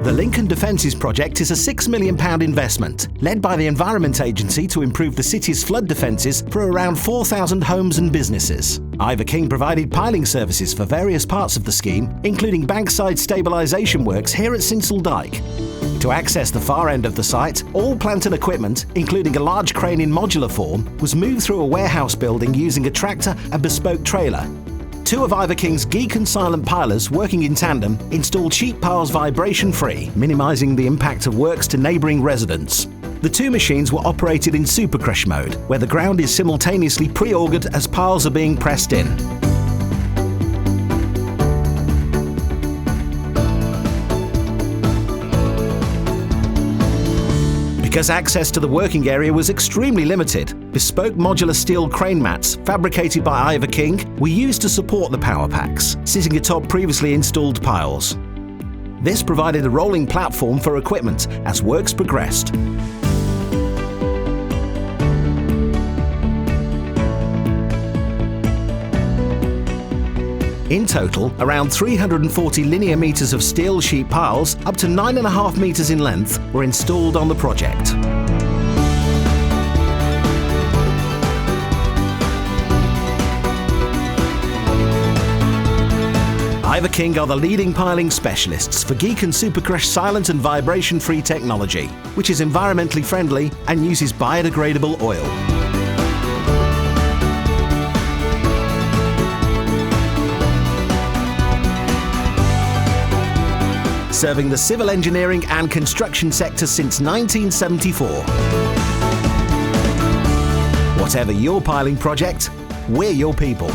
The Lincoln Defences project is a £6 million investment, led by the Environment Agency to improve the city's flood defences for around 4,000 homes and businesses. Ivor provided piling services for various parts of the scheme, including bankside stabilisation works here at Sincil Dyke. To access the far end of the site, all plant and equipment, including a large crane in modular form, was moved through a warehouse building using a tractor and bespoke trailer. Two of Ivor Giken silent pilers working in tandem installed sheet piles vibration-free, minimising the impact of works to neighbouring residents. The two machines were operated in Supercrush mode, where the ground is simultaneously pre-augered as piles are being pressed in. Because access to the working area was extremely limited, bespoke modular steel crane mats fabricated by Ivor were used to support the power packs, sitting atop previously installed piles. This provided a rolling platform for equipment as works progressed. In total, around 340 linear metres of steel sheet piles, up to 9.5 metres in length, were installed on the project. Ivor are the leading piling specialists for Giken Supercrush silent and vibration-free technology, which is environmentally friendly and uses biodegradable oil. Serving the civil engineering and construction sector since 1974. Whatever your piling project, we're your people.